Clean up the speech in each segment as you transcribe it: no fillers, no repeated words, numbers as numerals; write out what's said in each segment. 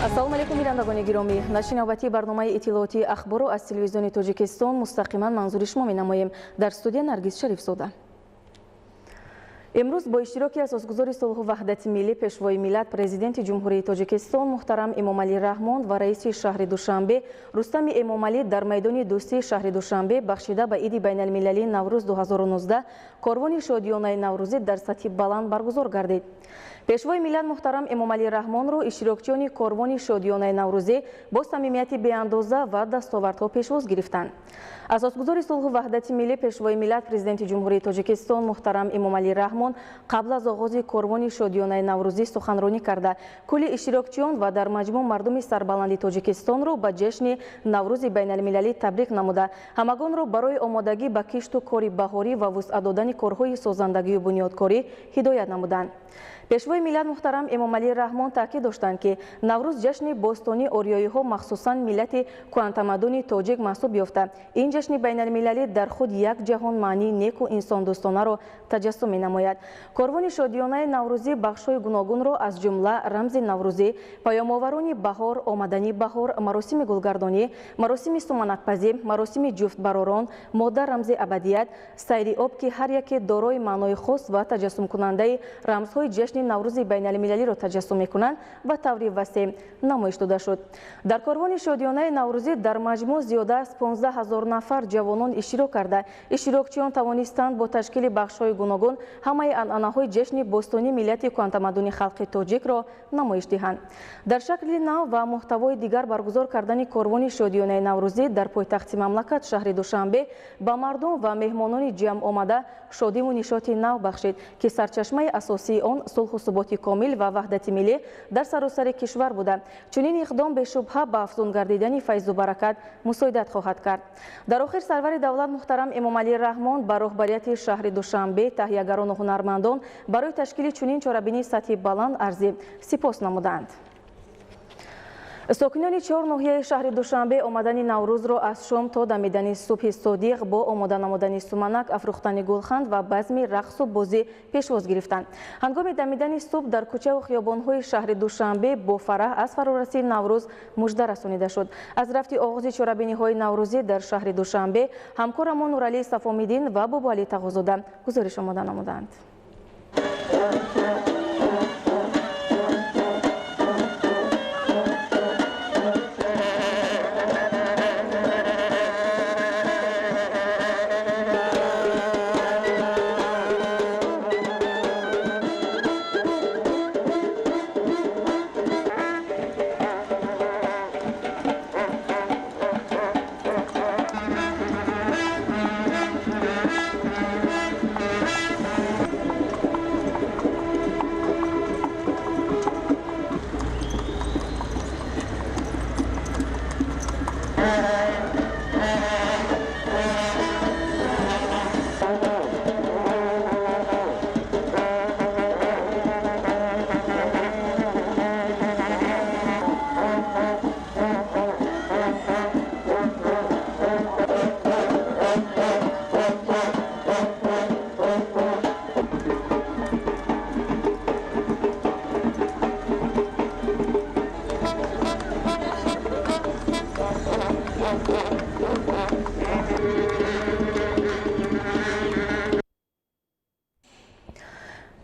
ассалому алайкум бинандагони гиромӣ, нашри навбатии барномаи иттилоотии ахбору аз телевизиони Тоҷикистон мустақиман манзури шумо менамоем. Дар студия Наргиз Шарифзода. امروز با اشتراک اساسگزار صلح و وحدت ملی پیشوای ملت پرزیدنت جمهوری تاجیکستان محترم امامعلی رحمان و رئیس شهر دوشنبه رستم امامعلی در میدان دوستی شهر دوشنبه بخشیده به عید بین المللی نوروز 2019 کاروان شادیانه نوروزی در سطح بلند برگزار گردید. پیشوای ملت محترم امامعلی رحمان رو اشتراکچیان کاروان شادیانه نوروزی با صمیمیت بی‌اندازه و دستاوردها پیشواز گرفتند. اساسگزار صلح و وحدت ملی پیشوای ملت پرزیدنت جمهوری تاجیکستان محترم امامعلی رحمان قبل از آغاز کاروان شادیانه نوروزی سخنرانی کرده کل اشتراکچیان و در مجموع مردم سربلند تاجیکستان رو به جشن نوروز بین المللی تبریک نموده همگان رو برای آمادگی به کشت و کار بهاری و وسعت دادن کارهای سازندگی و بنیادکاری هدایت نمودند. پیشوای ملت محترم امامعلی رحمان تاکید داشتند که نوروز جشن باستانی آریایی‌ها مخصوصاً ملت کهن‌تمدن تاجیک محسوب یافته. این جشن بین المللی در خود یک جهان معنی نیک و انسان دوستانه را تجسم می‌نماید. کاروان شادیانه نوروزی بخش‌های گوناگون را از جمله رمز نوروزی، پیام‌آوران بهار، آمدنی بهار، مراسم گلگردانی، مراسم سومنک‌پزی، مراسم جفت براران، ماده رمز ابدیت، سیر آب که هر یک دارای معنای خاص و تجسم کننده رمزهای جشن نوروز بین المللی را تجسم می‌کنند و طوری وسیع نمایش داده شد. در کاروان شادیانه نوروزی در مجموع زیاده از 15,000 نفر جوانان اشتراک کرده. اشتراکچیان توانستند با تشکیل بخش‌های گوناگون همه عنعنه‌های جشن باستانی ملت کهن‌تمدن خلق تاجیک را نمایش دهند. در شکل نو و محتوای دیگر برگزار کردن کاروان شادیانه نوروزی در پایتخت مملکت شهر دوشنبه با مردم و مهمانان جمع آمده شادی و نشاط نو بخشید که سرچشمه اساسی آن صلح و ثبات کامل و وحدت ملی در سراسر کشور بوده. چنین اقدام به شبهه به افزون گردیدن فیض و برکت مساعدت خواهد کرد. در آخر سرور دولت محترم امامعلی رحمان با رهبریت شهر دوشنبه تهیه‌گران و هنرمندان برای تشکیل چنین چهاربینی سطح بلند عرض سپاس نمودند. ساکنان 4 ناحیه شهر دوشنبه آمدن نوروز را از شام تا دمیدن صبح صادق با آماده نمودن سومنک، افروختن گلخند و بزم رقص و بازی پیشواز گرفتند. هنگام دمیدن صبح در کوچه و خیابان‌های شهر دوشنبه با فرح از فرارسید نوروز مژده رسانیده شد. از رفت آغاز چهاربینی‌های نوروزی در شهر دوشنبه همکارمان نورعلی صفامیدین و باباعلی تقاضاده گزارش آماده نمودند.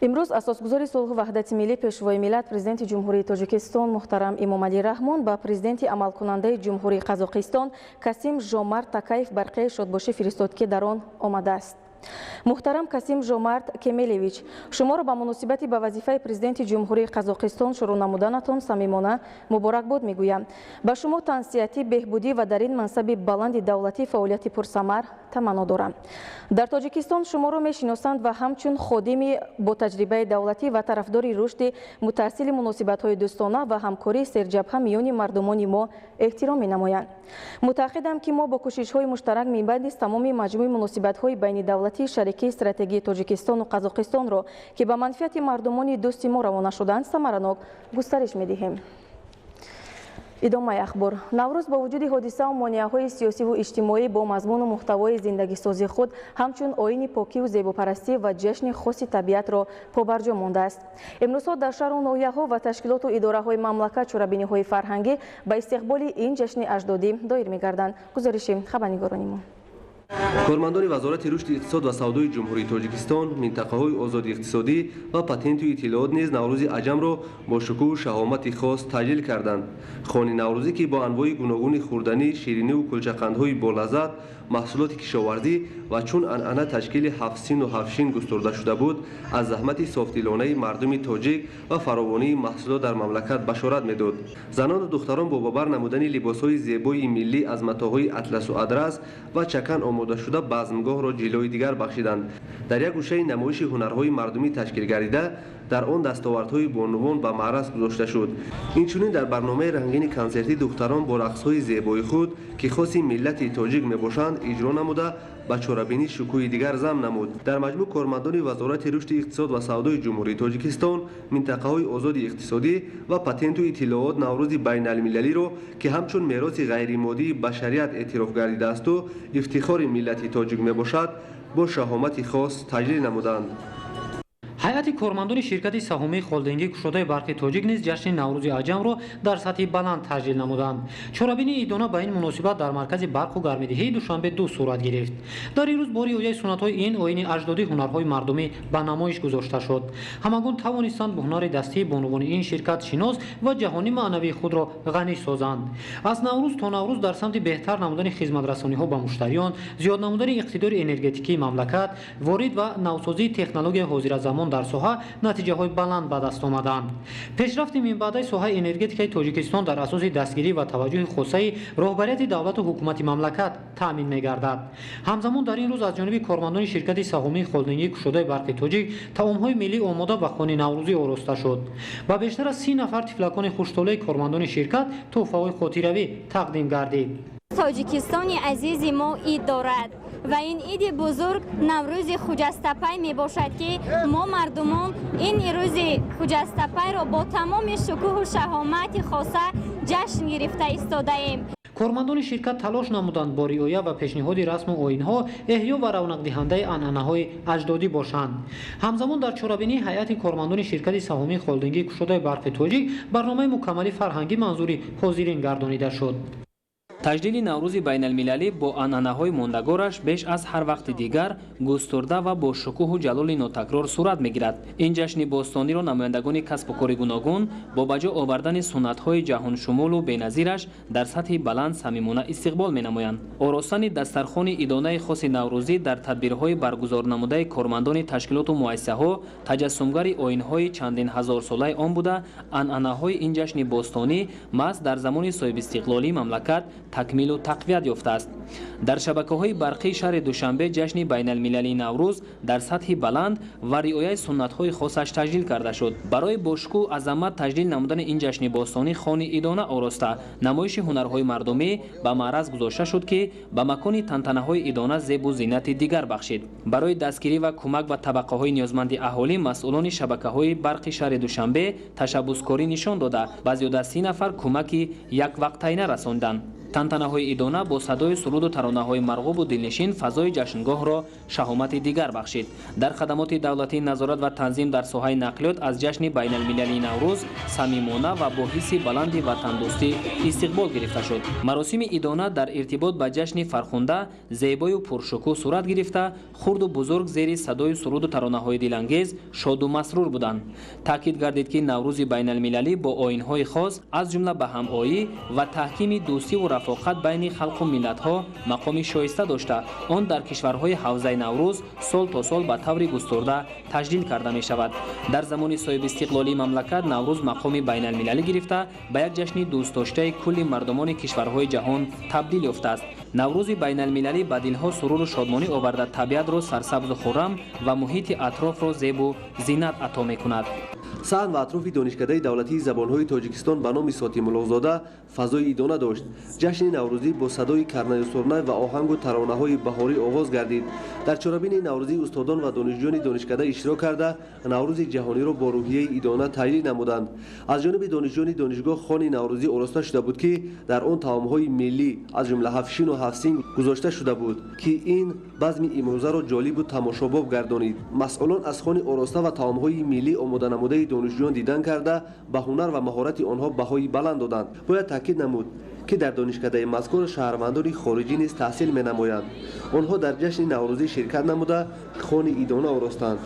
امروز اساسگزار صلح و وحدت ملی پیشوای ملت پرزیدنت جمهوری تاجیکستان محترم امامعلی رحمان با پرزیدنت عملکننده جمهوری قزاقستان کاسیم ژومارت تاکاєв برقی شادباشی فرستاد که در آن آمده است. محترم کاسیم ژومارت کمیلویچ، شما را به مناسبت به وظیفه پرزیدنت جمهوری قزاقستان شروع نمودنتان صمیمانه مبارکباد میگویم. به شما تنسیتی بهبودی و در این منصب بلند دولتی فعالیت پرثمر تمنا دارم. در تاجیکستان شما را میشناسند و همچون خادمی با تجربه دولتی و طرفدار رشد متصل مناسبت‌های دوستانه و همکاری سرجبهه میان مردمان ما احترام می‌نمایند. معتقدم که ما با کوشش‌های مشترک می‌باید تمام مجموع مناسبت‌های بین دولتی شریکی استراتژی تاجیکستان و قزاقستان را که به منفعت مردمان دوست ما روانه شدند ثمرناک گسترش می‌دهیم. ادامه اخبار. نوروز با وجود حادثه و مانع‌های سیاسی و اجتماعی با مضمون و محتوای زندگی سازی خود همچون آیین پاکی و زیباپرستی و جشن خاص طبیعت را پابرجا مانده است. امروزها در شهر و ناحیه‌ها و تشکیلات و اداره‌های مملکت چورابینی‌های فرهنگی به استقبال این جشن اجدادی دایر می‌گردند. گزارش خبرنگاران ما. کارمندان وزارت رشد اقتصاد و سودای جمهوری تاجیکستان منطقه‌های آزادی اقتصادی و پاتنت و اطلاعات نیز نوروز عجم را با شکوه و شهامت خاص تجلیل کردند. خوان نوروزی که با انواع گوناگون خوردنی، شیرینی و کلچقندهای بالذات، محصولات کشاورزی و چون عنعنه تشکیل 7 سین و 7 شین گسترده شده بود، از زحمت صافدلانه مردم تاجیک و فراوانی محصولات در مملکت بشارت می‌داد. زنان و دختران با باور نمودن لباس‌های زیبای ملی از متاهای اطلس و ادرس و چکن آماده شده بزمگاه را جلوی دیگر بخشیدند. در یک گوشه نمایش هنرهای مردمی تشکیل گردیده در آن دستاوردهای بانوان به معرض گذاشته شد. اینچنین در برنامه رنگین کنسرتی دختران با رقص‌های زیبای خود که خاص ملت تاجیک میباشند اجرا نموده به چورابینی شکوه دیگر ضم نمود. در مجموع کارمندان وزارت رشد اقتصاد و سودای جمهوری تاجیکستان منطقه‌های آزاد اقتصادی و پاتنت و اطلاعات نوروز بین المللی را که همچون میراث غیر مادی بشریت اعتراف گردیده است و افتخار ملت تاجیک میباشد با شهامت خاص تجلیل نمودند. ҳайати кормандони ширкати саҳумии холдингии кушодаи барқи тоҷик низ ҷашни наврӯзи аҷамро дар сатҳи баланд таҷлил намуданд. чорабинии идона ба ин муносибат дар маркази барқу гармидиҳии душанбе 2 сурат гирифт. дар ин рӯз бори ояи суннатҳои ин оини аҷдодӣ ҳунарҳои мардумӣ ба намоиш гузошта шуд. ҳамагон тавонистанд бо ҳунари дастии бонувони ин ширкат шинос ва ҷаҳонӣ маънавии худро ғанӣ созанд. аз наврӯз то наврӯз дар самти беҳтар намудани хизматрасониҳо ба муштариён, зиёд намудани иқтидори энергетикии мамлакат, ворид ва навсозии технологияи ҳозиразамон дар соҳа натиҷаҳои баланд ба даст омаданд. пешрафти минбаъдаи соҳаи энергетикаи тоҷикистон дар асоси дастгирӣ ва таваҷҷӯҳи хусаи роҳбарияти давлату ҳукумати мамлакат таъмин мегардад. ҳамзамон дар ин рӯз аз ҷониби кормандони ширкати саҳумии холдингии кушодаи барқи тоҷик таомҳои миллӣ омода ба хони наврӯзӣ ороста шуд. ба бештар аз 30 нафар тифлакони хуштолаи кормандони ширкат тӯҳфаҳои хотиравӣ тақдим гардид. тоҷикистони азизи мо ид дорад ва ин иди бузург наврӯзи хуҷастапай мебошад ки мо мардумон ин рӯзи хуҷастапайро бо тамоми шукӯҳу шаҳомати хоса ҷашн гирифта истодаем. кормандони ширкат талош намуданд бо риоя ва пешниҳоди расму оинҳо эҳё ва равнақдиҳандаи анъанаҳои аҷдодӣ бошанд. ҳамзамон дар чорабинии ҳайати кормандони ширкати саҳумии холдингии кушодаи барқи тоҷик барномаи мукаммали фарҳангӣ манзури ҳозирин гардонида шуд. таҷлили наврӯзи байналмилалӣ бо анъанаҳои мондагораш беш аз ҳар вақти дигар густурда ва бо шукӯҳу ҷалоли нотакрор сурат мегирад. ин ҷашни бостониро намояндагони касбу кори гуногун бо ба ҷо овардани суннатҳои ҷаҳоншумулу беназираш дар сатҳи баланд самимона истиқбол менамоянд. оростани дастархони идонаи хоси наврӯзӣ дар тадбирҳои баргузор намудаи кормандони ташкилоту муассисаҳо таҷассумгари оинҳои чандин ҳазорсолаи он буда анъанаҳои ин ҷашни бостонӣ маҳз дар замони соҳибистиқлолии мамлакат такмилу тақвият ёфтааст. дар шабакаҳои барқии шаҳри душанбе ҷашни байналмилалии наврӯз дар сатҳи баланд ва риояи суннатҳои хосаш таҷлил карда шуд. барои бошкӯ азамат таҷлил намудани ин ҷашни бостонӣ хони идона ороста намоиши ҳунарҳои мардумӣ ба маъраз гузошта шуд ки ба макони тантанаҳои идона зебу зиннати дигар бахшид. барои дастгирӣ ва кӯмак ба табақаҳои ниёзманди аҳолӣ масъулони шабакаҳои барқи шаҳри душанбе ташаббускорӣ нишон дода ба зиёда 30 нафар кӯмаки яквақтайна расонданд. тантанаҳои идона бо садои суруду таронаҳои марғубу дилнишин фазои ҷашнгоҳро шаҳомати дигар бахшид. дар хадамоти давлатӣ назорат ва танзим дар соҳаи нақлиёт аз ҷашни байналмилалии наврӯз самимона ва бо ҳисси баланди ватандӯстӣ истиқбол гирифта шуд. маросими идона дар иртибот ба ҷашни фархунда зебою пуршукӯҳ сурат гирифта хурду бузург зери садои суруду таронаҳои дилангез шоду масрур буданд. таъкид гардид ки наврӯзи байналмилалӣ бо оинҳои хос аз ҷумла ба ҳамоӣ ва таҳкими дӯстиву رفاقت بین خلق و ملت‌ها مقام شایسته داشته آن در کشورهای حوزه نوروز سال تا سال به طور گسترده تجلیل کرده می شود. در زمان صاحب استقلالی مملکت نوروز مقام بین المللی گرفته به یک جشن دوست داشته کل مردمان کشورهای جهان تبدیل یافته است. نوروز بین المللی به دلها سرور و شادمانی آورده طبیعت را سرسبز و خرم و محیط اطراف را زیب و زینت عطا می کند. صحن و اطراف دانشکده دولتی زبانهای تاجیکستان به نام ساتی ملاق‌زاده فضای ایدانه داشت. جشن نوروزی با صدای کرنه و سرنه و آهنگ و ترانه‌های بهاری آغاز گردید. در چارابین نوروزی استادان و دانشجویان دانشکده اشتراک کرده نوروز جهانی را با روحیه ایدانه تجلیل نمودند. از جانب دانشجویان دانشگاه خوان نوروزی آراسته شده بود که در آن طعام‌های ملی از جمله هفشین و هفسین گذاشته شده بود که این بزم امروزه را جالب و تماشاباب گردانید. مسئولان از خوان آراسته و طعام‌های ملی آماده نموده دانشجویان دیدن کرده به هنر و مهارت آنها بهای بلند دادند. باید تاکید نمود که در دانشکده مذکور شهروندان خارجی نیز تحصیل می‌نمایند. آنها در جشن نوروزی شرکت نموده خوان ایدانه آراستند.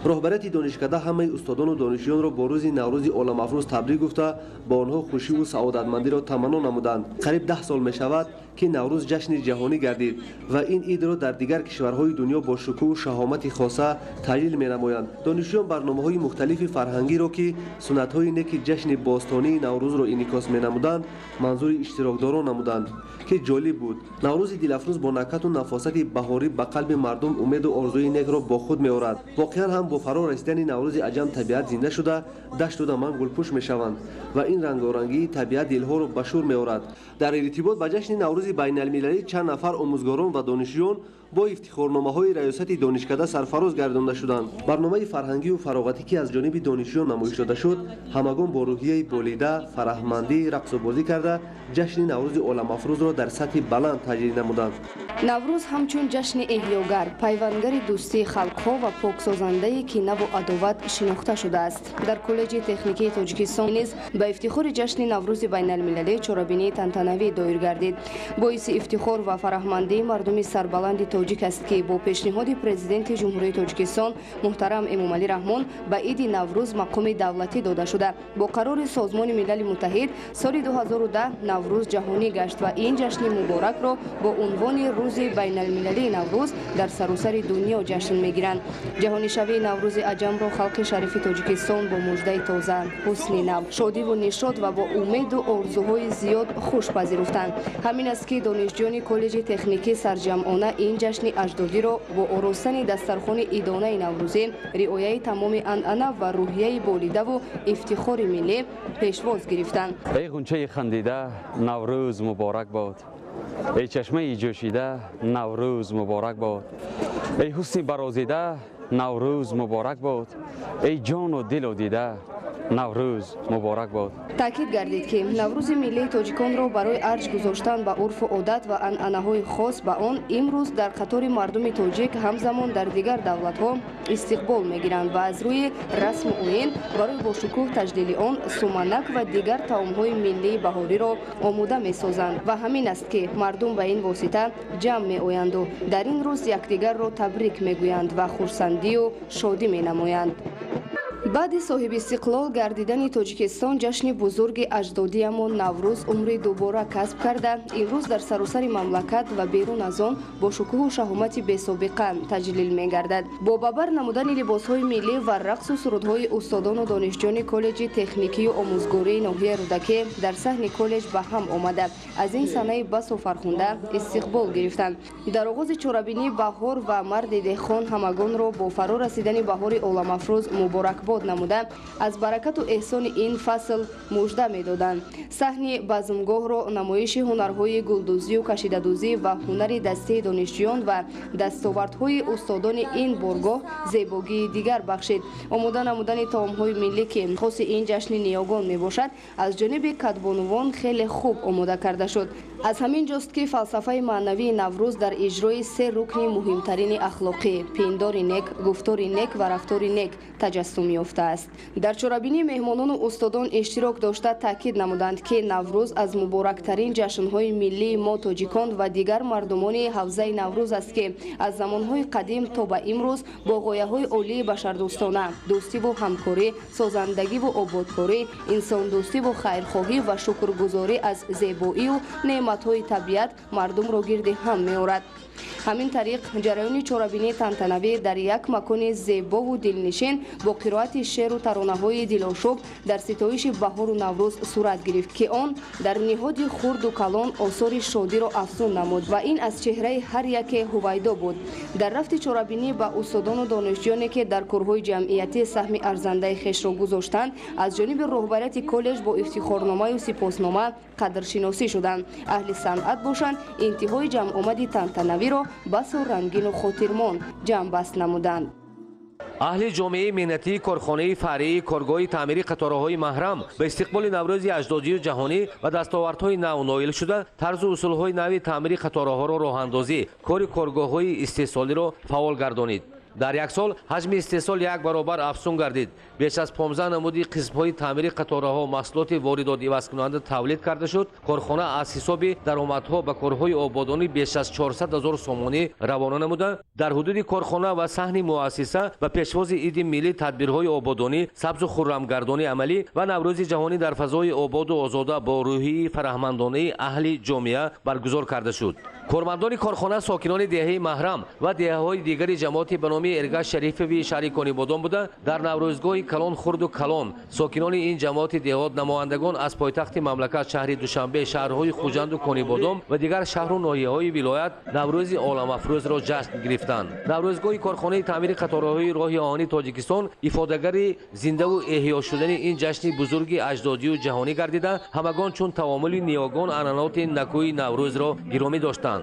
رهبریت دانشکده همه استادان و دانشجویان را با روز نوروز عالم افروز تبریک گفته با آنها خوشی و سعادتمندی را تمنا نمودند. قریب 10 سال می‌شود که نوروز جشن جهانی گردید و این عید را در دیگر کشورهای دنیا با شکوه و شهامت خاصه تجلیل می‌نمایند. دانشجویان برنامه‌های مختلف فرهنگی را که سنت‌های نیک جشن باستانی نوروز را انعکاس می‌نمودند منظور اشتراکداران نمودند که جالب بود. نوروز دلافروز با نکهت و نفاست بهاری به قلب مردم امید و آرزوی نیک را با خود می‌آورد. واقعا هم با فرا رسیدن نوروز عجم طبیعت زنده شده دشت و دامن گلپوش می‌شوند و این رنگارنگی طبیعت دلها را به شور می‌آورد. در ارتباط با جشن نوروز بین المللی چند نفر آموزگاران و دانشجویان با افتخارنامه‌های ریاست دانشکده سرفراز گردانده شدند. برنامه فرهنگی و فراغتی که از جانب دانشجویان نمایش داده شد همگان با روحیه بالیده فرهمندی رقص و بازی کرده جشن نوروز عالم افروز را در سطح بلند تجلیل نمودند. نوروز همچون جشن احیاگر پیوندگر دوستی خلق‌ها و پاکسازنده کینه و عداوت شناخته شده است. در کالج تکنیکی تاجیکستان نیز به افتخار جشن نوروز بین المللی چارابینی تنتنوی دایر گردید. باعث افتخار و فرهمندی مردم سربلند تاجیک است که با پیشنهاد پرزیدنت جمهوری تاجیکستان محترم امامعلی رحمان به عید نوروز مقام دولتی داده شده. با قرار سازمان ملل متحد سال 2010 نوروز جهانی گشت و این جشن مبارک را با عنوان روز بین المللی نوروز در سراسر دنیا جشن میگیرند. جهانی شوی نوروز عجم را خلق شریف تاجیکستان با مژده تازه، حسن نو، شادی و نشاط و با امید و آرزوهای زیاد خوش پذیرفتند. همین است که دانشجویان کالج تکنیکی سرجمعانه این جشن اجدادی را با آراستن دسترخوان ایدانه نوروزی رعایت تمام عنعنه و روحیه بالیده و افتخار ملی پیشواز گرفتند. ای غنچه خندیده نوروز مبارک باد. ای چشمه جوشیده نوروز مبارک باد. ای حسن برازیده نوروز مبارک باد. ای جان و دل و دیده نوروز مبارک باد. تاکید گردید که نوروز ملی تاجیکان را برای ارج گذاشتن به عرف و عادت و عنعنه‌های خاص به آن امروز در قطار مردم تاجیک همزمان در دیگر دولت‌ها استقبال می‌گیرند و از روی رسم و آیین برای با شکوه تجلیل آن سومنک و دیگر طعام‌های ملی بهاری را آماده می‌سازند و همین است که مردم به این واسطه جمع می‌آیند و در این روز یکدیگر را تبریک می‌گویند و خرسندی و شادی می‌نمایند. بعد صاحب استقلال گردیدن تاجیکستان جشن بزرگ اجدادی اما نوروز عمر دوباره کسب کرده امروز در سراسر مملکت و بیرون از آن با شکوه و شهامت بی‌سابقه تجلیل می‌گردد. با ببر نمودن لباس‌های ملی و رقص و سرودهای استادان و دانشجویان کالج تکنیکی و آموزگاری ناحیه رودکی در صحن کالج به هم آمده از این صحنه بس و فرخنده استقبال گرفتند. در آغاز چارابینی بهار و مرد دهخان همگان را با فرا رسیدن بهار عالم افروز مبارکباد نموده از برکت و احسان این فصل مژده می‌دادند. صحن بزمگاه را نمایش هنرهای گلدوزی و کشیده‌دوزی و هنر دستی دانشجویان و دستاوردهای استادان این بارگاه زیبایی دیگر بخشید. آماده نمودن طعام‌های ملی که خاص این جشن نیاگان میباشد از جانب کدبانوان خیلی خوب آماده کرده شد. از همین جاست که فلسفه معنوی نوروز در اجرای 3 رکن مهمترین اخلاقی پندار نیک، گفتار نیک و رفتار نیک تجسم یافت. яфтааст. дар чорабинӣ меҳмонону устодон иштирок дошта таъкид намуданд ки наврӯз аз муборактарин ҷашнҳои миллии мо тоҷикон ва дигар мардумони ҳавзаи наврӯз аст ки аз замонҳои қадим то ба имрӯз бо ғояҳои олии башардӯстона, дӯстиву ҳамкорӣ, созандагиву ободкорӣ, инсондӯстиву хайрхоҳӣ ва шукргузорӣ аз зебоию неъматҳои табиат мардумро гирди ҳам меорад. ҳамин тариқ ҷараёни чорабинии тантанавӣ дар як макони зебову дилнишин бо қироати шеру таронаҳои дилошӯб дар ситоиши баҳору наврӯз сурат гирифт ки он дар ниҳоди хурду калон осори шодиро афзун намуд ва ин аз чеҳраи ҳар яке ҳувайдо буд. дар рафти чорабинӣ ба устодону донишҷӯёне ки дар корҳои ҷамъиятӣ саҳми арзандаи хешро гузоштанд аз ҷониби роҳбарияти коллеҷ бо ифтихорномаю сипоснома қадршиносӣ шуданд. аҳли санъат бошанд интиҳои ҷамъомади тантанавиро басу рангину хотирмон ҷамъбаст намуданд. аҳли ҷомеаи меҳнатии корхонаи фаръии коргоҳи таъмири қатораҳои маҳрам ба истиқболи наврӯзи аҷдодию ҷаҳонӣ ва дастовардҳои нав ноил шуда тарзу усулҳои нави таъмири қатораҳоро роҳандозӣ, кори коргоҳҳои истеҳсолиро фаъол гардонид. дар як сол ҳаҷми истеҳсол як баробар афзун гардид. беш аз 15 намуди қисмҳои таъмири қатораҳо маҳсулоти воридотивазкунанда тавлид карда шуд. корхона аз ҳисоби даромадҳо ба корҳои ободонӣ беш аз 400 000 сомонӣ равона намуда, дар ҳудуди корхона ва саҳни муассиса ба пешвози иди миллӣ тадбирҳои ободонӣ, сабзу хуррамгардонӣ амалӣ ва наврӯзи ҷаҳонӣ дар фазои ободу озода бо рӯҳии фараҳмандонаи аҳли ҷомеа баргузор карда шуд. кормандони корхона сокинони деҳаи маҳрам ва деҳаҳои дигари ҷамоати ба номи Эргаш Шарифови шаҳри Конибодон буда дар наврӯзгоҳи Калон Хурду Калон сокинони ин ҷамоати деҳот намояндагон аз пойтахти мамлакат шаҳри Душанбе, шаҳрҳои Хуҷанду Конибодон ва дигар шаҳру ноҳияҳои вилоят наврӯзи оламафрӯзро ҷашн гирифтанд. наврӯзгоҳи корхонаи таъмири қатораҳои роҳи оҳани Тоҷикистон ифодагари зиндаву эҳё шудани ин ҷашни бузурги аҷдодию ҷаҳонӣ гардида, ҳамагон чун тавомули ниёгон ананоти накӯи Наврӯзро гиромӣ доштанд.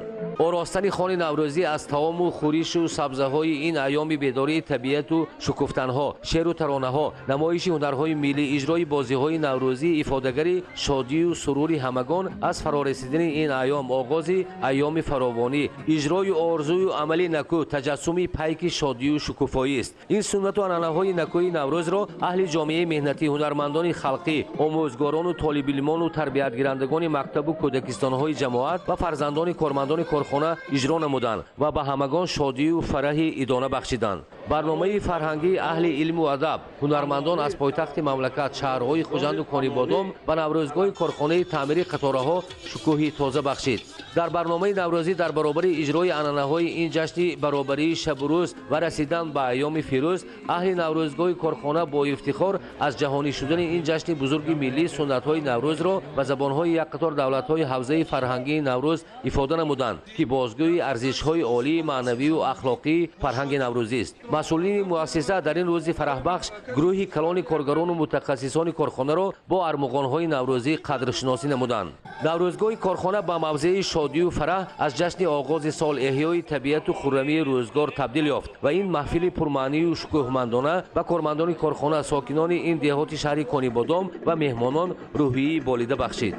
оростани хони наврӯзӣ аз таому хӯришу сабзаҳои ин айёми бедории табиату шукуфтанҳо, шеру таронаҳо, намоиши ҳунарҳои миллӣ, иҷрои бозиҳои наврӯзӣ ифодагари шодию сурури ҳамагон аз фарорасидани ин айём, оғози айёми фаровонӣ, иҷрою орзую амали накӯ, таҷассуми пайки шодию шукуфоист. ин суннату ананаҳои накӯи наврӯзро аҳли ҷомеаи меҳнатӣ, ҳунармандони халқӣ, омӯзгорону толибилмону тарбиятгирандагони мактабу кӯдакистонҳои ҷамоат ва фарзандони кормандони корхона иҷро намуданд ва ба ҳамагон шодию фараҳи идона бахшиданд. барномаи фарҳангии аҳли илму адаб, ҳунармандон аз пойтахти мамлакат, шаҳрҳои Хуҷанду Конибодон ба наврӯзгоҳи корхонаи таъмири қатораҳо шукӯҳи тоза бахшид. дар барномаи наврӯзӣ дар баробари иҷрои ананаҳои ин ҷашни баробарии шабурӯз ва расидан ба айёми фирӯз, аҳли наврӯзгоҳи корхона бо ифтихор аз ҷаҳонӣ шудани ин ҷашни бузурги миллӣ суннатҳои наврӯзро ба забонҳои як қатор давлатҳои ҳавзаи фарҳангии наврӯз ифода намуданд ки бозгӯи арзишҳои олии маънавию ахлоқии фарҳанги наврӯзист. масъулини муассиса дар ин рӯзи фараҳбахш гурӯҳи калони коргарону мутахассисони корхонаро бо армуғонҳои наврӯзӣ қадршиносӣ намуданд. наврӯзгоҳи корхона ба мавзеи шодию фараҳ аз ҷашни оғози сол, эҳёи табиату хуррамии рӯзгор табдил ёфт ва ин маҳфили пурмаънию шукӯҳмандона ба кормандони корхона, сокинони ин деҳоти шаҳри Конибодон ва меҳмонон рӯҳии болида бахшид.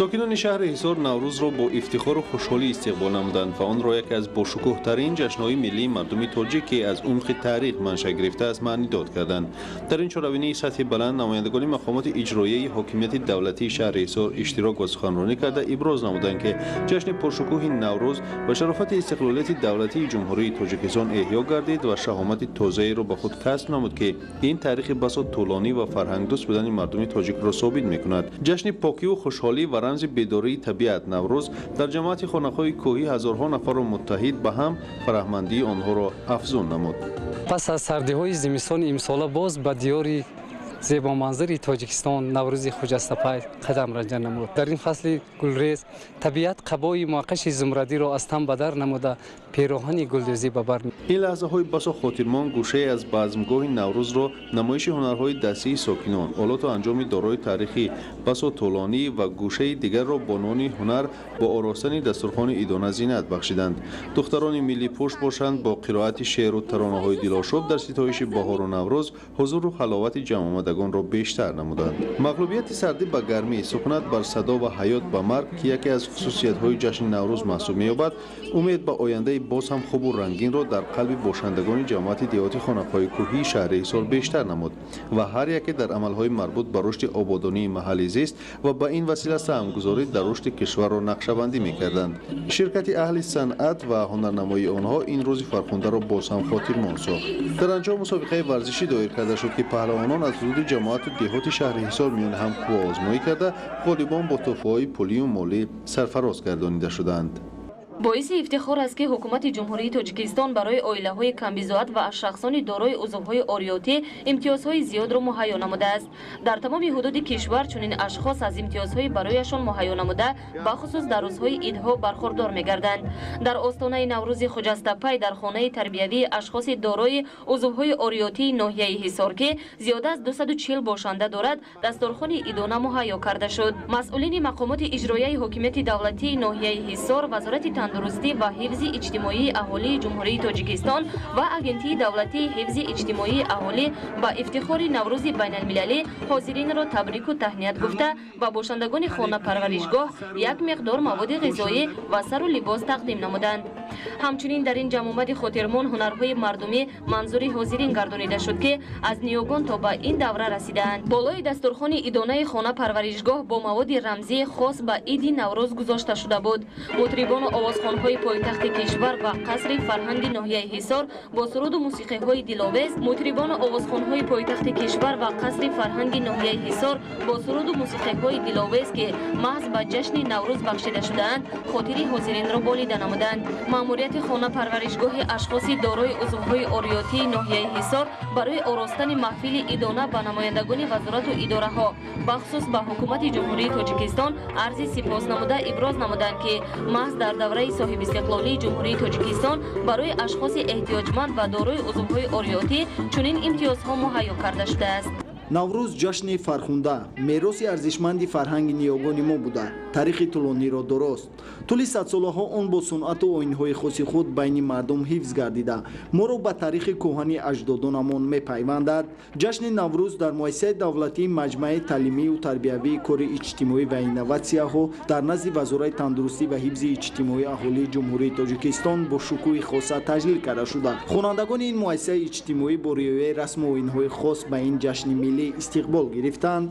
сокинони шаҳри ҳисор наврӯзро бо ифтихору хушҳолӣ истиқбол намуданд ва онро яке аз бошукӯҳтарин ҷашнҳои миллии мардуми тоҷик ки аз умқи таърих манша гирифтааст маънӣ дод карданд. дар ин чорабинии сатҳи баланд намояндагони мақомоти иҷроияи ҳокимияти давлатии шаҳри ҳисор иштирок ва суханронӣ карда иброз намуданд ки ҷашни пуршукӯҳи наврӯз ба шарофати истиқлолияти давлатии ҷумҳурии Тоҷикистон эҳё гардид ва шаҳомати тозаеро ба худ касб намуд ки ин таърихи басо тӯлонӣ ва фарҳангдӯст будани мардуми тоҷикро собит мекунад. ҷашни покию хушҳолӣ ва рамзи бедории табиат наврӯз дар ҷамоати хонаҳои кӯҳӣ ҳазорҳо нафарро муттаҳид ба ҳам фараҳмандии онҳоро афзун намуд. пас аз сардиҳои зимистони имсола боз ба диёри зебоманзари Тоҷикистон наврӯзи хуҷастапай қадам раҷа намуд. дар ин фасли гулрез табиат қабои муаққаши зумрадиро аз там ба дар намуда пироҳани гулдӯзӣ ба бар. ин лаҳзаҳои басо хотирмон гӯшае аз базмгоҳи наврӯзро намоиши ҳунарҳои дастии сокинон, олоту анҷоми дорои таърихи басо тӯлонӣ ва гӯшаи дигарро бо нони ҳунар бо оростани дастурхони идона зинат бахшиданд. духтарони миллипӯш бошанд бо қироати шеъру таронаҳои дилошӯб дар ситоиши баҳору наврӯз ҳузуру ҳаловати ҷамъомадагонро бештар намуданд. мағлубияти сардӣ ба гармӣ, сукунат бар садо ва ҳаёт ба марг ки яке аз хусусиятҳои ҷашни наврӯз маҳсуб меёбад, умед ба ояндаи باز هم خوب و رنگین را در قلب باشندگان جماعت دیهاتی خانقاه کوهی شهر حصار بیشتر نمود و هر یک در عملهای مربوط به رشد آبادانی محلی زیست و به این وسیله سهمگذاری در رشد کشور را نقشه‌بندی می‌کردند. شرکت اهل صنعت و هنرنمایی آنها این روز فرخنده را باز هم خاطرمان ساخت. در انجام مسابقه ورزشی دایر کرده شد که پهلوانان از حدود جماعت دیهاتی شهر حصار میان هم قوا آزمایی کرده غالبان با تحفه‌های پولی و مالی سرفراز گردانیده شدند. باعث افتخار است که حکومت جمهوری تاجیکستان برای عائله‌های کمبیزوات و شخصان دارای عضوهای آریاتی امتیازهای زیاد را مهیا نموده است. در تمام حدود کشور چنین اشخاص از امتیازهای برایشان مهیا نموده بخصوص در روزهای عیدها برخوردار می‌گردند. در آستانه نوروز خجسته‌پای در خانه تربیوی اشخاص دارای عضوهای آریاتی ناحیه حصار که زیاده از 240 باشنده دارد دستورخوان عیدانه مهیا کرده شد. مسئولین مقامات اجرایی حکومت دولتی ناحیه حصار، وزارت تندرستی و حفظ اجتماعی اهالی جمهوری تاجیکستان و اگنتی دولتی حفظ اجتماعی اهالی با افتخار نوروز بین المللی حاضرین را تبریک و تهنیت گفته و باشندگان خانه پرورشگاه یک مقدار مواد غذایی و سر و لباس تقدیم نمودند. همچنین در این جمع آمد خاطرمان هنرهای مردمی منظور حاضرین گردانیده شد که از نیوگان تا به این دوره رسیدند. بالای دستورخوان عیدانه خانه پرورشگاه با مواد رمزی خاص به عید نوروز گذاشته شده بود. مطربان آوازخوان‌های پایتخت کشور و قصر فرهنگ ناحیه حصار با سرود و موسیقی‌های دل‌آویز مطربان آوازخوان‌های پایتخت کشور و قصر فرهنگ ناحیه حصار با سرود و موسیقی‌های دل‌آویز که محض به جشن نوروز بخشیده شده‌اند خاطر حاضرین را بالیده نمودند. مأموریت خانه پرورشگاه اشخاص دارای عضوهای آریاتی ناحیه حصار برای آراستن محفل عیدانه به نمایندگان وزارت و اداره‌ها بخصوص به حکومت جمهوری تاجیکستان عرض سپاس نموده ابراز نمودند که محض در دوره صاحب استقلالی جمهوری تاجیکستان برای اشخاص احتیاجمند و دارای عضوهای آریاتی چنین امتیازها مهیا کرده شده است. наврӯз ҷашни фархунда мероси арзишманди фарҳанги ниёгони мо буда таърихи тӯлониро дорост. тӯли садсолаҳо он бо сунъату оинҳои хоси худ байни мардум ҳифз гардида моро ба таърихи кӯҳани аҷдодонамон мепайвандад. ҷашни наврӯз дар муассисаи давлатии маҷмаи таълимию тарбиявии кори иҷтимоӣ ва инноватсияҳо дар назди вазораи тандурустӣ ва ҳифзи иҷтимоии аҳолии ҷумҳурии тоҷикистон бо шукӯҳи хоса таҷлил карда шуда. хонандагони ин муассисаи иҷтимоӣ бо риояи расму оинҳои хос ба ин ҷашни миллӣ استقبال گرفتند.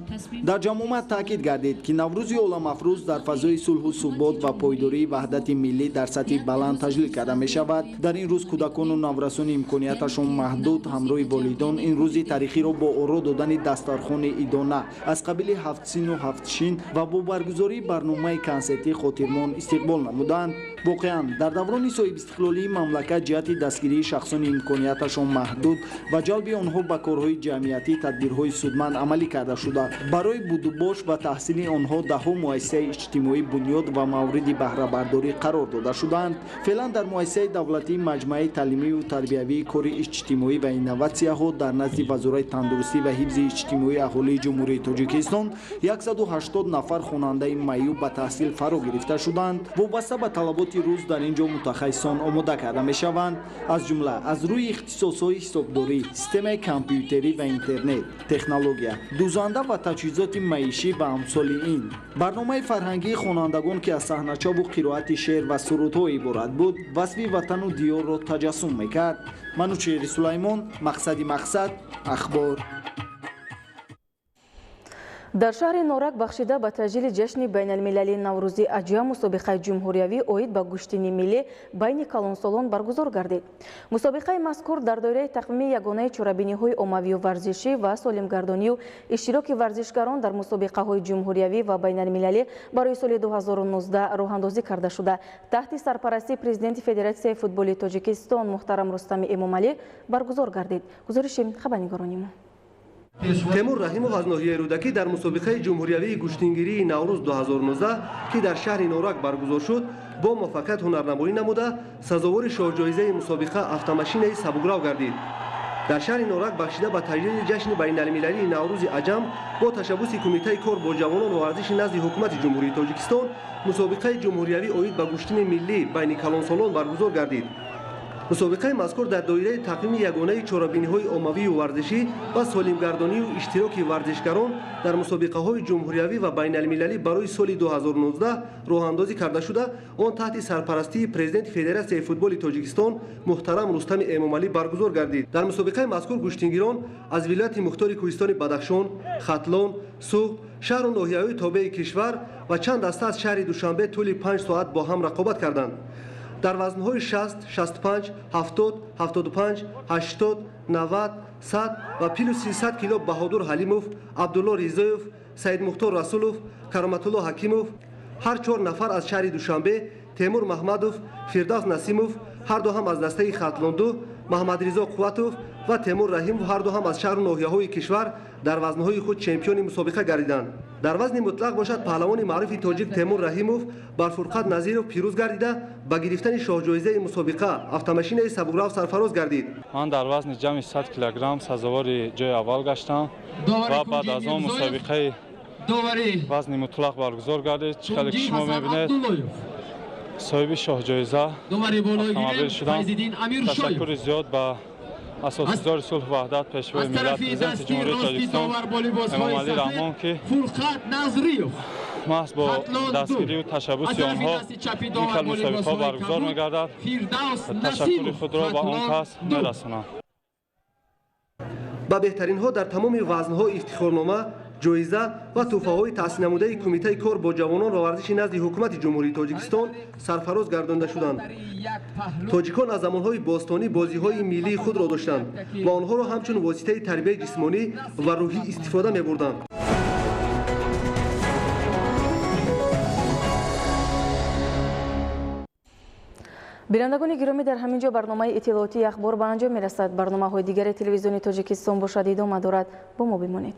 در جمع تاکید گردید که نوروز عالم افروز در فضای صلح و ثبات و پایداری وحدت ملی در سطح بلند تجلیل کرده می شود. در این روز کودکان و نورسان امکانیتشان محدود همراه والدان این روز تاریخی را با آرا دادن دسترخوان عیدانه از قبیل 7 سین و 7 شین و با برگزاری برنامه کنسرتی خاطرمان استقبال نمودند. واقعا در دوران صاحب استقلالی مملکت جهت دستگیری شخصان امکانیتشان محدود و جلب آنها به کارهای جمعیتی تدبیرهای سودمند عملی کرده شده. برای بود و باش و تحصیل آنها دهها مؤسسه اجتماعی بنیاد و مورد بهره برداری قرار داده شدند. فعلا در مؤسسه دولتی مجمع تعلیمی و تربیوی کار اجتماعی و اینوواسی‌ها در نزد وزارت تندرستی و حفظ اجتماعی اهالی جمهوری تاجیکستان 180 نفر خواننده معیوب به تحصیل فرا گرفته شدند. وابسته به طلبات روز در اینجا متخصصان آماده کرده می شوند. از جمله از روی اختصاص‌های حسابداری، سیستم کامپیوتری و اینترنت، تکنولوژی، دوزنده و تجهیزات معیشی و امثال این. برنامه فرهنگی خوانندگان که از صحنه‌چوب و قرائت شعر و سرودها عبارت بود، وصف وطن و دیار را تجسم می‌کرد. منوچهر سلیمان، مقصد اخبار. در شهر نورک بخشیده به تجلیل جشن بین المللی نوروزی اجیا مسابقه جمهوریوی اوید به گشتین ملی بین کلانسالان برگزار گردید. مسابقه مذکور در دوره تقویم یگانه چورابینی‌های عمومی و ورزشی و سالمگردانی و اشتراک ورزشکاران در مسابقه های جمهوریوی و بین المللی برای سال 2019 راه اندازی کرده شده. تحت سرپرستی پرزیدنت فدراسیای فوتبال تاجیکستان محترم رستم امامعلی برگزار گردید. گزارش خبرنگارانیم. تیمور رحیموف از ناحیه رودکی در مسابقه جمهوریوی گشتینگیری نوروز 2019 که در شهر نورک برگزار شد با موفقیت هنرنمایی نموده سزاوار شاه جایزه مسابقه اتوماشین سبکرو گردید. در شهر نورک بخشیده به تجلیل جشن بین المللی نوروز عجم با تشبث کمیته کار با جوانان و ورزش نزد حکومت جمهوری تاجیکستان مسابقه جمهوریوی اوید به گشتین ملی بین کلانسالان برگزار گردید. мусобиқаи мазкур дар доираи тақвими ягонаи чорабиниҳои оммавию варзишӣ ва солимгардонию иштироки варзишгарон дар мусобиқаҳои ҷумҳуриявӣ ва байналмилалӣ барои соли 2019 роҳандозӣ карда шуда, он таҳти сарпарастии президенти Федератсияи футболи Тоҷикистон муҳтарам Рустами Эмомалӣ баргузор гардид. Дар мусобиқаи мазкур гӯштингирон аз вилояти мухтори Кӯҳистони Бадахшон, Хатлон, Суғд, шаҳру ноҳияҳои тобеи кишвар ва чанд даста аз шаҳри Душанбе тӯли 5 соат бо ҳам рақобат карданд. дар вазнҳои 60, 65, 70, 75, 80, 90, 100 ва плюс 300 кило Баҳодур Ҳалимов, Абдулло Ризоев, Саидмухтор Расулов, Кароматулло Ҳакимов, ҳар 4 нафар аз шаҳри Душанбе, Темур Маҳмадов, Фирдавс Насимов, ҳар ду ҳам аз дастаи Хатлонду, Маҳмадризо Қувватов ва Темур Раҳимов, ҳар ду ҳам аз шаҳру ноҳияҳои кишвар дар вазнҳои худ чемпиони мусобиқа гардиданд. дар вазни мутлақ бошад паҳлавони маъруфи тоҷик Темур Раҳимов бар Фурқат Назиров пирӯз гардида ба гирифтани шоҳҷоизаи мусобиқа автомашинаи сабукрав сарфароз гардид. ман дар вазни ҷамъи 100 килограмм сазовори ҷои аввал гаштам ва баъд аз он мусобиқаи вазни мутлақ баргузор гардид. Хеле ки шумо мебинед соҳиби шоҳҷоиза автомобил шудам. Ташаккури зиёд ба асосизори сулҳ ва ваҳдат пешвои миллат президенти ҷумҳурии Тоҷикистон Эмомалӣ Раҳмон ки маҳз бо дастгирию ташаббуси онҳо ин кал мусобиқаҳо баргузор мегардад. Ташаккури худро ба он кас мерасонам. ба беҳтаринҳо дар тамоми вазнҳо ифтихорнома, ҷоиза ва тӯҳфаҳои таъсиснамудаи Кумитаи кор бо ҷавонон ва варзиши назди ҳукумати ҷумҳурии Тоҷикистон сарфароз гардонда шуданд. тоҷикон аз замонҳои бостонӣ бозиҳои миллии худро доштанд ва онҳоро ҳамчун воситаи тарбияи ҷисмонӣ ва рӯҳӣ истифода мебурданд. бинандагони гиромӣ, дар ҳамин ҷо барномаи иттилоотии ахбор ба анҷом мерасад. барномаҳои дигари телевизиони Тоҷикистон бошад идома дорад. бо мо бимонед.